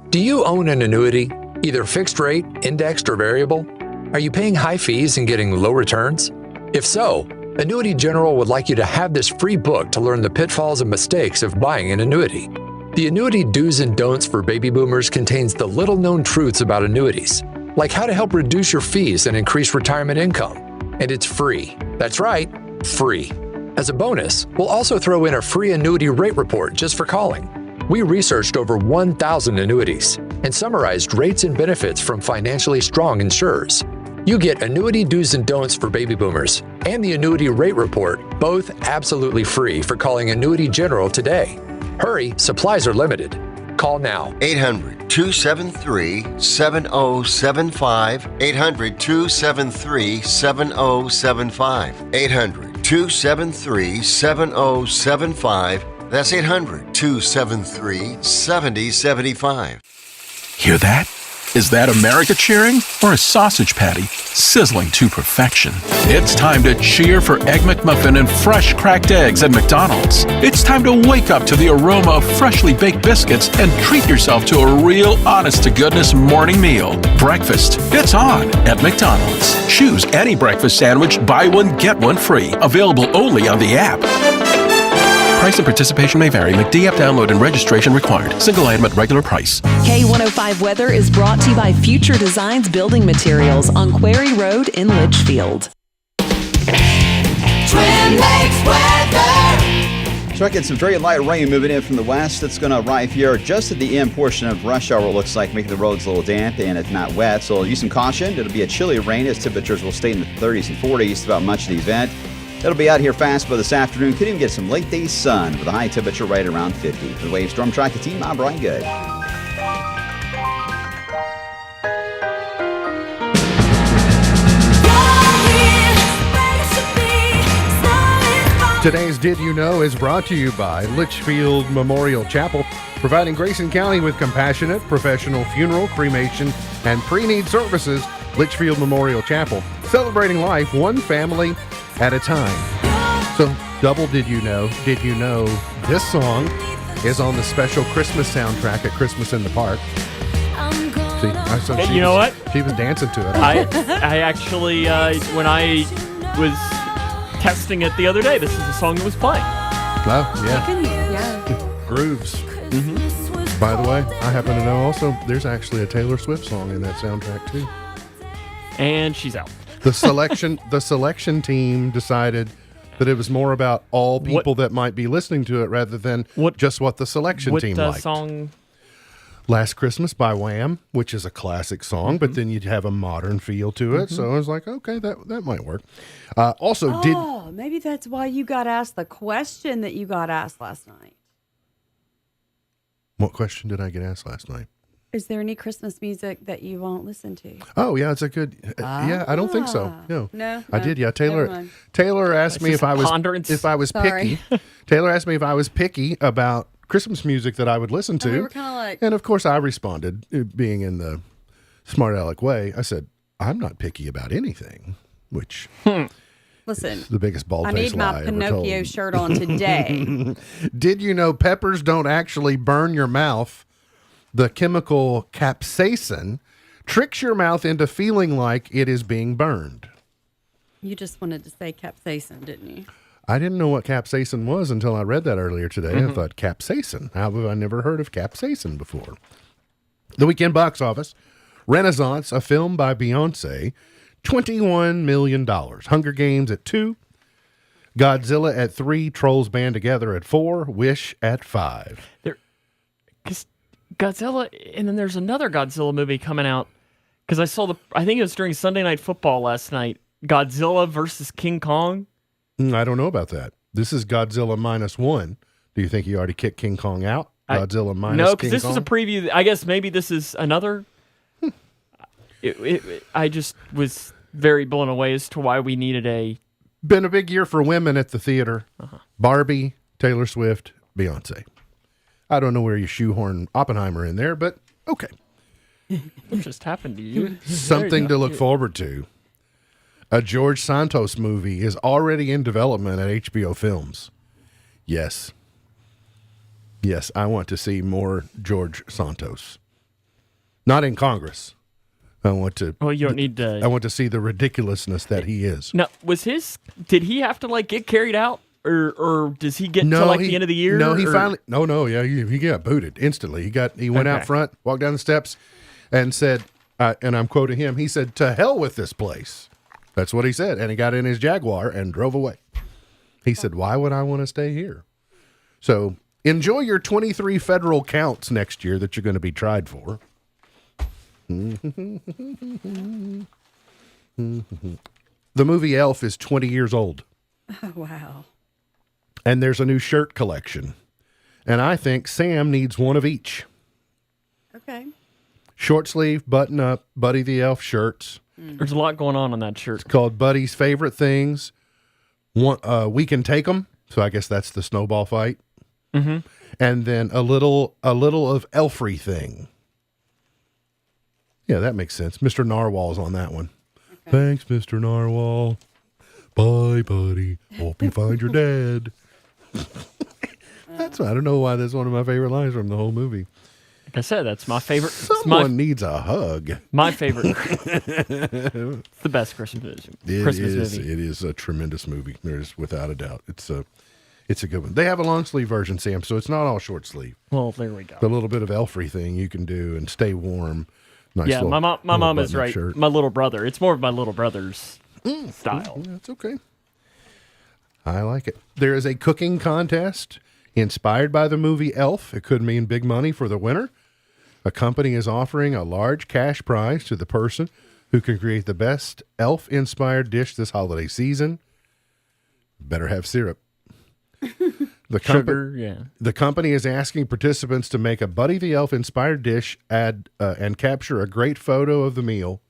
Do you own an annuity, either fixed rate, indexed, or variable? Are you paying high fees and getting low returns? If so, Annuity General would like you to have this free book to learn the pitfalls and mistakes of buying an annuity. The Annuity Do's and Don'ts for Baby Boomers contains the little-known truths about annuities, like how to help reduce your fees and increase retirement income. And it's free. That's right, free. As a bonus, we'll also throw in a free annuity rate report just for calling. We researched over 1,000 annuities and summarized rates and benefits from financially strong insurers. You get Annuity Do's and Don'ts for Baby Boomers and the Annuity Rate Report, both absolutely free for calling Annuity General today. Hurry, supplies are limited. Call now. 800-273-7075. 800-273-7075. 800-273-7075. That's 800-273-7075. Hear that? Is that America cheering or a sausage patty sizzling to perfection? It's time to cheer for Egg McMuffin and fresh cracked eggs at McDonald's. It's time to wake up to the aroma of freshly baked biscuits and treat yourself to a real honest-to-goodness morning meal. Breakfast, it's on at McDonald's. Choose any breakfast sandwich, buy one, get one free. Available only on the app. Price and participation may vary. McD app download and registration required. Single item at regular price. K105 Weather is brought to you by Future Designs Building Materials on Quarry Road in Litchfield. Twin Lakes weather. Tracking some very light rain moving in from the west. That's going to arrive here just at the end portion of rush hour, it looks like, making the roads a little damp and it's not wet. So use some caution. It'll be a chilly rain as temperatures will stay in the 30s and 40s throughout much of the event. It'll be out here fast by this afternoon. Could even get some late day sun with a high temperature right around 50. For the Wave Storm Tracker team, I'm Brian Good. Today's Did You Know is brought to you by Litchfield Memorial Chapel, providing Grayson County with compassionate, professional funeral, cremation, and pre-need services. Litchfield Memorial Chapel, celebrating life one family at a time. So, double did you know this song is on the special Christmas soundtrack at Christmas in the Park. See, You know what? She was dancing to it. I actually, when I was testing it the other day, this is the song that was playing. Oh, yeah. Grooves. Mm-hmm. By the way, I happen to know also there's actually a Taylor Swift song in that soundtrack too. And she's out. The selection team decided that it was more about all people that might be listening to it rather than just what the selection team liked. What song? Last Christmas by Wham, which is a classic song, but then you'd have a modern feel to it. So I was like, okay, that might work. Maybe that's why you got asked the question that you got asked last night. What question did I get asked last night? Is there any Christmas music that you won't listen to? Oh, yeah, it's a good... yeah, I don't think so. No. I did, yeah. Taylor asked me if I was picky. Taylor asked me if I was picky about Christmas music that I would listen to. And we were kind of like, And of course, I responded, being in the smart aleck way. I said, I'm not picky about anything, which listen, is the biggest I bald-faced need lie my ever Pinocchio told. shirt on today. Did you know peppers don't actually burn your mouth? The chemical capsaicin tricks your mouth into feeling like it is being burned. You just wanted to say capsaicin, didn't you? I didn't know what capsaicin was until I read that earlier today. I thought, capsaicin? How have I never heard of capsaicin before? The weekend box office, Renaissance, a film by Beyonce, $21 million. Hunger Games at 2, Godzilla at 3, Trolls Band Together at 4, Wish at 5. Because Godzilla, and then there's another Godzilla movie coming out. Because I think it was during Sunday Night Football last night. Godzilla versus King Kong. I don't know about that. This is Godzilla -1. Do you think he already kicked King Kong out? Godzilla minus No, King because this Kong? was a preview. I guess maybe this is another. I just was very blown away as to why we needed a. Been a big year for women at the theater. Barbie, Taylor Swift, Beyonce. I don't know where you shoehorn Oppenheimer in there, but okay. What just happened to you? Something to look forward to. A George Santos movie is already in development at HBO Films. Yes. Yes, I want to see more George Santos. Not in Congress. I want to. Well, you don't need to. I want to see the ridiculousness that he is. Now, did he have to get carried out, or does he get to the end of the year? No, he finally. No, he got booted instantly. He went out front, walked down the steps, and said, and I'm quoting him. He said, "To hell with this place." That's what he said, and he got in his Jaguar and drove away. He said, "Why would I want to stay here?" So enjoy your 23 federal counts next year that you're going to be tried for. The movie Elf is 20 years old. Oh, wow. And there's a new shirt collection. And I think Sam needs one of each. Okay. Short sleeve, button up, Buddy the Elf shirts. There's a lot going on that shirt. It's called Buddy's Favorite Things. We Can Take 'Em. So I guess that's the snowball fight. Mm-hmm. And then a little of Elfry thing. Yeah, that makes sense. Mr. Narwhal's on that one. Okay. Thanks, Mr. Narwhal. Bye, buddy. Hope you find your dad. I don't know why that's one of my favorite lines from the whole movie. Like I said, that's my favorite. Someone needs a hug. My favorite. It's the best Christmas movie. It is a tremendous movie. There's without a doubt. It's a good one. They have a long sleeve version, Sam, so it's not all short sleeve. Well, there we go. The little bit of Elfry thing you can do and stay warm. Nice yeah, my mom is right. Shirt. My little brother. It's more of my little brother's style. That's okay. I like it. There is a cooking contest inspired by the movie Elf. It could mean big money for the winner. A company is offering a large cash prize to the person who can create the best elf-inspired dish this holiday season. Better have syrup. Sugar, yeah. The company is asking participants to make a Buddy the Elf-inspired dish, and capture a great photo of the meal.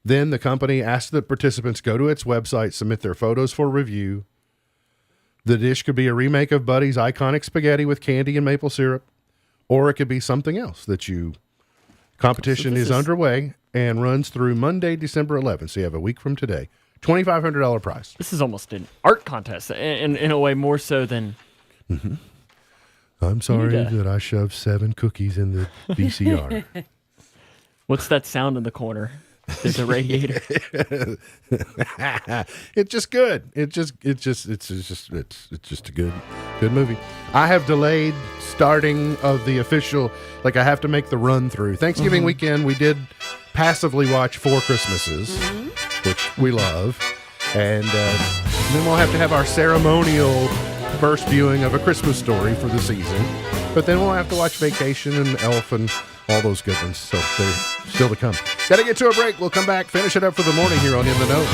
Then the company asks the participants go to its website, submit their photos for review. The dish could be a remake of Buddy's iconic spaghetti with candy and maple syrup, or it could be something else that you... Competition is underway and runs through Monday, December 11th. So you have a week from today. $2,500 prize. This is almost an art contest in a way more so than... Mm-hmm. I'm sorry that I shoved 7 cookies in the VCR. What's that sound in the corner? There's a radiator. It's just good. It's just a good movie. I have delayed starting of the official, I have to make the run through. Thanksgiving weekend, we did passively watch 4 Christmases, which we love. And then we'll have to have our ceremonial first viewing of A Christmas Story for the season. But then we'll have to watch Vacation and Elf and all those good ones. So they're still to come. Got to get to a break. We'll come back, finish it up for the morning here on In the Know.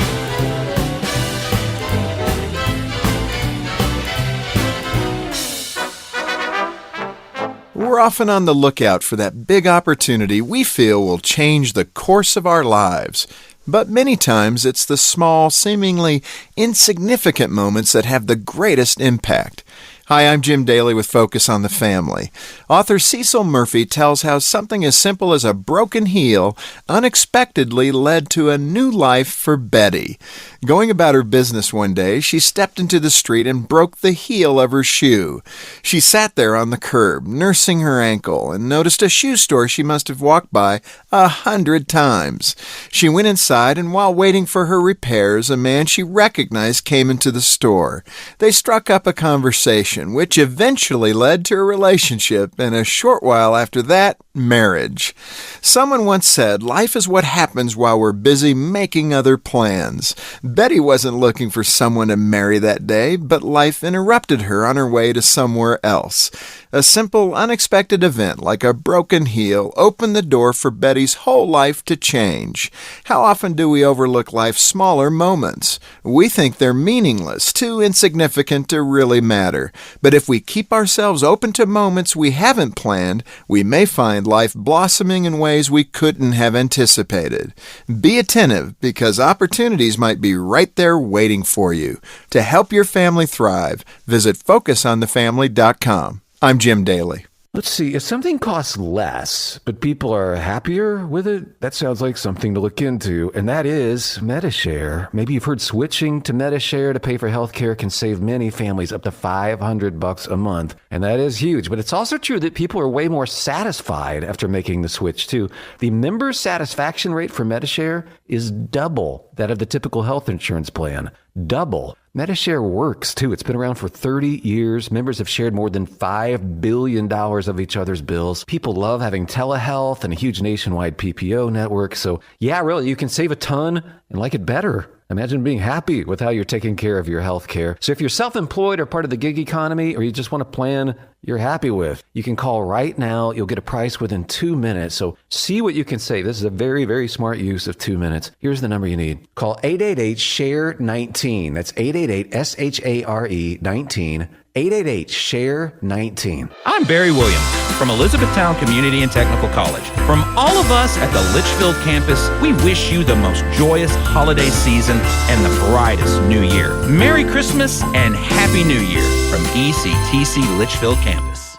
We're often on the lookout for that big opportunity we feel will change the course of our lives. But many times it's the small, seemingly insignificant moments that have the greatest impact. Hi, I'm Jim Daly with Focus on the Family. Author Cecil Murphy tells how something as simple as a broken heel unexpectedly led to a new life for Betty. Going about her business one day, she stepped into the street and broke the heel of her shoe. She sat there on the curb, nursing her ankle, and noticed a shoe store she must have walked by 100 times. She went inside, and while waiting for her repairs, a man she recognized came into the store. They struck up a conversation, which eventually led to a relationship, and a short while after that, marriage. Someone once said, life is what happens while we're busy making other plans. Betty wasn't looking for someone to marry that day, but life interrupted her on her way to somewhere else. A simple, unexpected event like a broken heel opened the door for Betty's whole life to change. How often do we overlook life's smaller moments? We think they're meaningless, too insignificant to really matter. But if we keep ourselves open to moments we haven't planned, we may find life blossoming in ways we couldn't have anticipated. Be attentive, because opportunities might be right there waiting for you. To help your family thrive, visit FocusOnTheFamily.com. I'm Jim Daly. Let's see, if something costs less, but people are happier with it, that sounds like something to look into, and that is Medi-Share. Maybe you've heard switching to Medi-Share to pay for healthcare can save many families up to $500 a month, and that is huge. But it's also true that people are way more satisfied after making the switch, too. The member satisfaction rate for Medi-Share is double that of the typical health insurance plan. Double. Medi-Share works, too. It's been around for 30 years. Members have shared more than $5 billion of each other's bills. People love having telehealth and a huge nationwide PPO network. So, yeah, really, you can save a ton and like it better. Imagine being happy with how you're taking care of your health care. So if you're self-employed or part of the gig economy, or you just want a plan you're happy with, you can call right now. You'll get a price within 2 minutes. So see what you can save. This is a very, very smart use of 2 minutes. Here's the number you need. Call 888-SHARE-19. That's 888-SHARE-19. 888-SHARE-19. I'm Barry Williams from Elizabethtown Community and Technical College. From all of us at the Litchfield campus, we wish you the most joyous holiday season and the brightest new year. Merry Christmas and Happy New Year from ECTC Litchfield campus.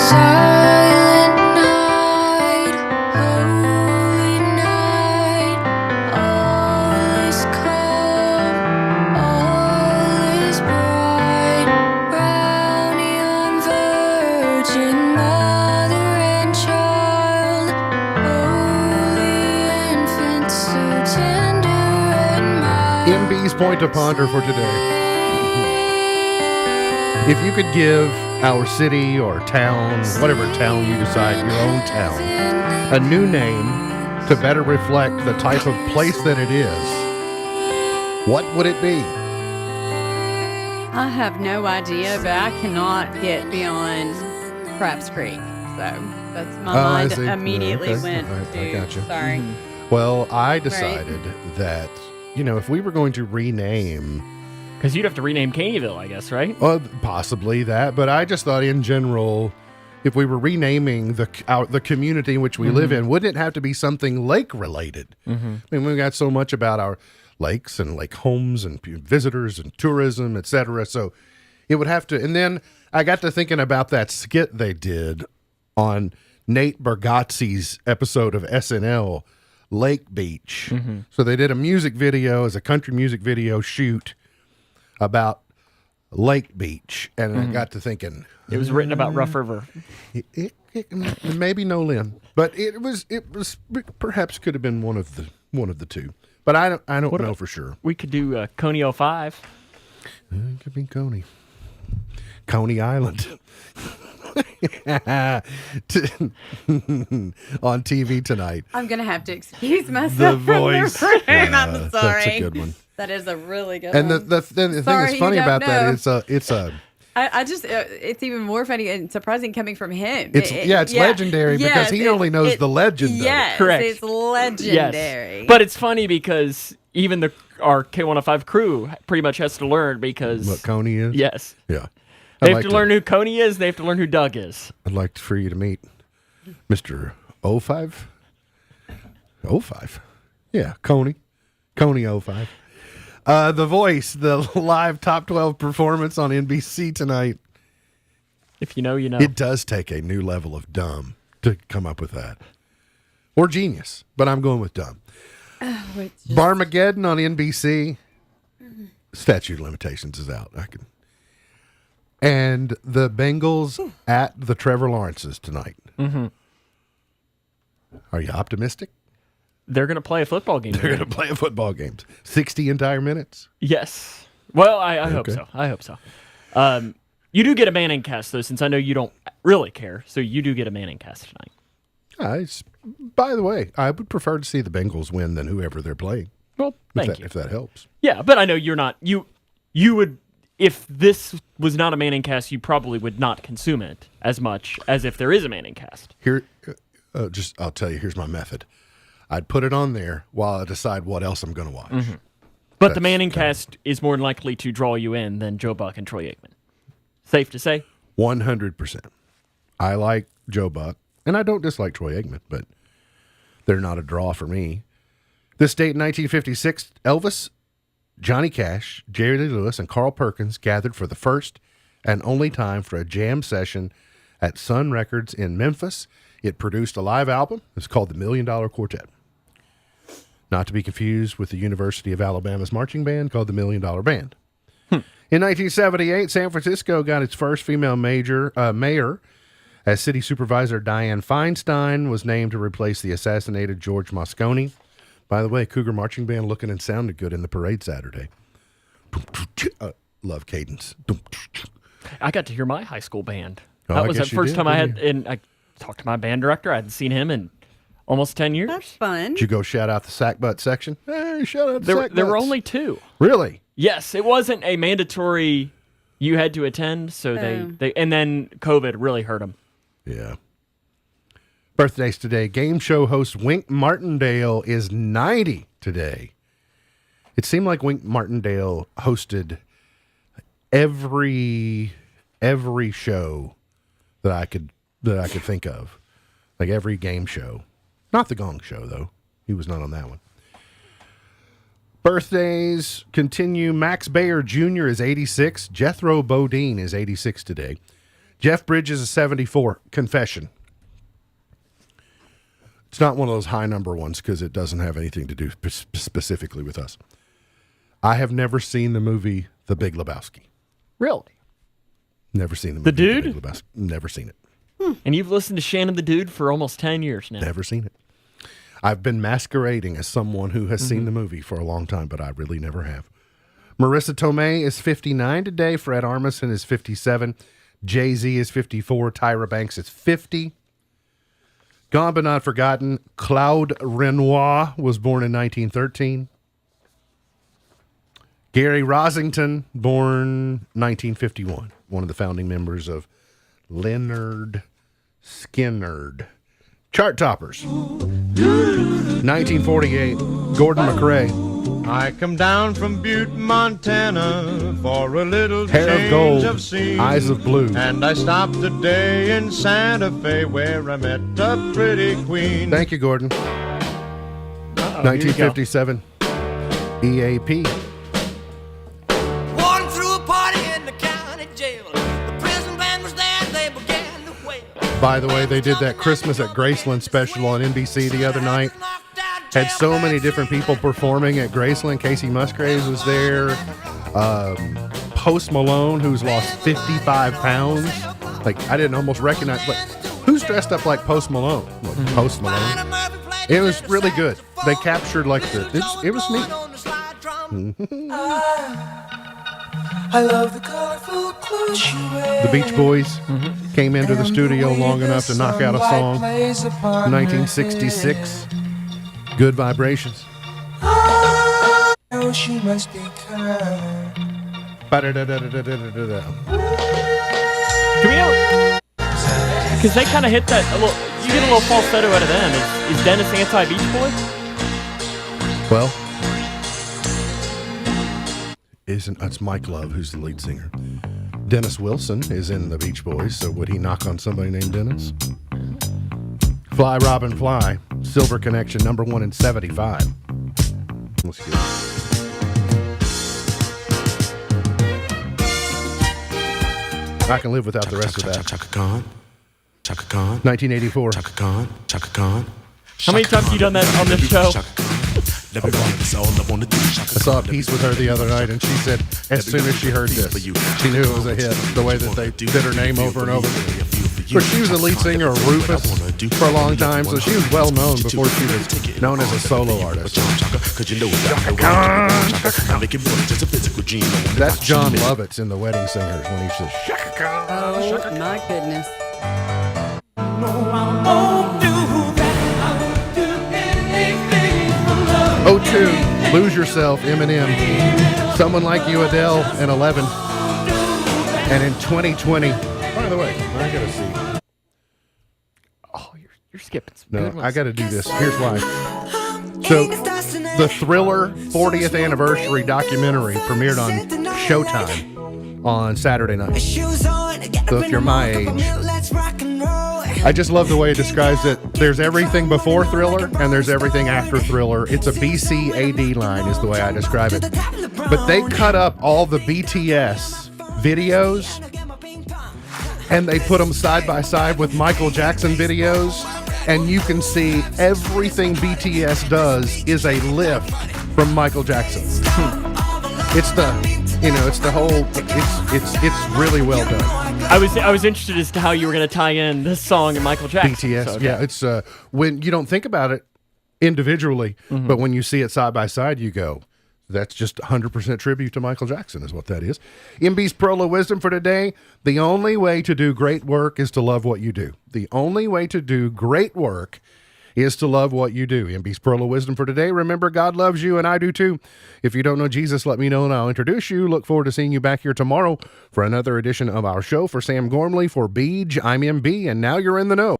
Silent night, holy night, all is calm, all is bright, round young virgin mother and child, holy infant, so tender and mild. MB's point to ponder for today. If you could give our city or town, whatever town you decide, your own town, a new name to better reflect the type of place that it is, what would it be? I have no idea, but I cannot get beyond Crabs Creek. So that's my mind immediately went to. I got you. Sorry. Well, I decided that, if we were going to rename... Because you'd have to rename Caneyville, I guess, right? Well, possibly that, but I just thought in general, if we were renaming the community in which we live in, wouldn't it have to be something lake-related? I mean, we've got so much about our lakes and lake homes and visitors and tourism, etc. So it would have to... And then I got to thinking about that skit they did on Nate Bargatze's episode of SNL, Lake Beach. So they did a music video, as a country music video shoot, about Lake Beach, and I got to thinking it was written about Rough River. Maybe no Lynn, but it was perhaps could have been one of the two, but I don't know for sure. We could do Coney 05. It could be Coney Island. On TV tonight. I'm gonna have to excuse myself. The Voice. From the room. I'm sorry. That's a good one. That is a really good and one. And the thing that's funny about that is it's even more funny and surprising coming from him. It's legendary because he only knows the legend. Yes, correct. It's legendary. Yes. But it's funny because even our K105 crew pretty much has to learn because what Coney is. Yes. Yeah. They have to learn who Coney is. They have to learn who Doug is. I'd like for you to meet Mr. 05. 05. Yeah, Coney 05. The Voice, the live top 12 performance on NBC tonight. If you know, you know. It does take a new level of dumb to come up with that. Or genius, but I'm going with dumb. Barmageddon on NBC. Statute of limitations is out. And the Bengals at the Trevor Lawrences tonight. Mm-hmm. Are you optimistic? They're going to play a football game. They're going to play a football game. 60 entire minutes? Yes. Well, I hope so. I hope so. You do get a Manning cast, though, since I know you don't really care. So you do get a Manning cast tonight. By the way, I would prefer to see the Bengals win than whoever they're playing. Well, thank you. If that helps. Yeah, but I know you're not. You would, if this was not a Manning cast, you probably would not consume it as much as if there is a Manning cast. Here, I'll tell you, here's my method. I'd put it on there while I decide what else I'm going to watch. Mm-hmm. But the Manning cast is more likely to draw you in than Joe Buck and Troy Aikman. Safe to say? 100%. I like Joe Buck, and I don't dislike Troy Aikman, but they're not a draw for me. This date in 1956, Elvis, Johnny Cash, Jerry Lee Lewis, and Carl Perkins gathered for the first and only time for a jam session at Sun Records in Memphis. It produced a live album. It's called The $1 Million Quartet. Not to be confused with the University of Alabama's marching band called the $1 Million Band. In 1978, San Francisco got its first female mayor, as city supervisor Dianne Feinstein was named to replace the assassinated George Moscone. By the way, Cougar Marching Band looking and sounded good in the parade Saturday. Love cadence. I got to hear my high school band. Oh, That I was guess the you first did, time I didn't had, and I talked to my band director. I hadn't seen him in almost 10 years. That's fun. Did you go shout out the sack butt section? Hey, shout out the There, sack there were butts. only 2. Really? Yes, it wasn't a mandatory. You had to attend, so they and then COVID really hurt them. Yeah. Birthdays today. Game show host Wink Martindale is 90 today. It seemed like Wink Martindale hosted every show that I could think of, like every game show. Not the Gong Show though. He was not on that one. Birthdays continue. Max Bayer Jr. is 86. Jethro Bodine is 86 today. Jeff Bridges is 74. Confession. It's not one of those high number ones because it doesn't have anything to do specifically with us. I have never seen the movie The Big Lebowski. Really? Never seen the movie The Dude? Big Lebowski. Never seen it. And you've listened to Shannon the Dude for almost 10 years now. Never seen it. I've been masquerading as someone who has seen the movie for a long time, but I really never have. Marissa Tomei is 59 today. Fred Armisen is 57. Jay-Z is 54. Tyra Banks is 50. Gone but not forgotten, Claude Renoir was born in 1913. Gary Rosington, born 1951. One of the founding members of Leonard Skinner. Chart toppers. 1948, Gordon McRae. I come down from Butte, Montana for a little Hair of change gold, of scene. eyes of blue. And I stopped today in Santa Fe where I met a pretty queen. Thank you, Gordon. 1957, EAP. Walking through a party in the county jail. The prison band was there, they began to wail. By the way, they did that Christmas at Graceland special on NBC the other night. Had so many different people performing at Graceland. Casey Musgraves was there. Post Malone, who's lost 55 pounds. Like, I didn't almost recognize, but who's dressed up like Post Malone? Well, Post Malone. It was really good. They captured like it was neat. I love the colorful clothes you wear. The Beach Boys came into the studio long enough to knock out a song. 1966. Good Vibrations. Oh, she must be kind. Ba-da-da-da-da-da-da-da. Do we know? Because they kind of hit that a little. You get a little falsetto out of them. Is Dennis anti-Beach Boy? Well, it's Mike Love who's the lead singer. Dennis Wilson is in the Beach Boys, so would he knock on somebody named Dennis? Fly Robin Fly, Silver Connection, #1 in 75. Let's get it. I can live without the rest of that. Chaka Khan. Chaka Khan. 1984. Chaka Khan. Chaka Khan. How many times have you done that on this show? I saw a piece with her the other night, and she said as soon as she heard this, she knew it was a hit, the way that they did her name over and over. But she was the lead singer of Rufus for a long time, so she was well known before she was known as a solo artist. That's John Lovitz in The Wedding Singers when he says, Shaka Khan. Oh, my goodness. '02, Lose Yourself, Eminem. Someone Like You, Adele, and 11. And in 2020, by the way, I gotta see. Oh, you're skipping some No, good ones. I gotta do this. Here's why. So, the Thriller 40th anniversary documentary premiered on Showtime on Saturday night. So if you're my age, I just love the way it describes it. There's everything before Thriller and there's everything after Thriller. It's a BCAD line is the way I describe it. But they cut up all the BTS videos and they put them side by side with Michael Jackson videos, and you can see everything BTS does is a lift from Michael Jackson. It's the whole, it's really well done. I was interested as to how you were going to tie in this song and Michael Jackson. BTS, So, okay. yeah, it's when you don't think about it individually, but when you see it side by side, you go, that's just 100% tribute to Michael Jackson is what that is. MB's Pearl of Wisdom for today: the only way to do great work is to love what you do. The only way to do great work is to love what you do. MB's Pearl of Wisdom for today: remember, God loves you, and I do too. If you don't know Jesus, let me know, and I'll introduce you. Look forward to seeing you back here tomorrow for another edition of our show. For Sam Gormley, for Beej, I'm MB, and now you're in the know.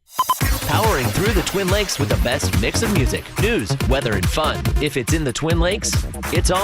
Powering through the Twin Lakes with the best mix of music, news, weather, and fun. If it's in the Twin Lakes, it's on.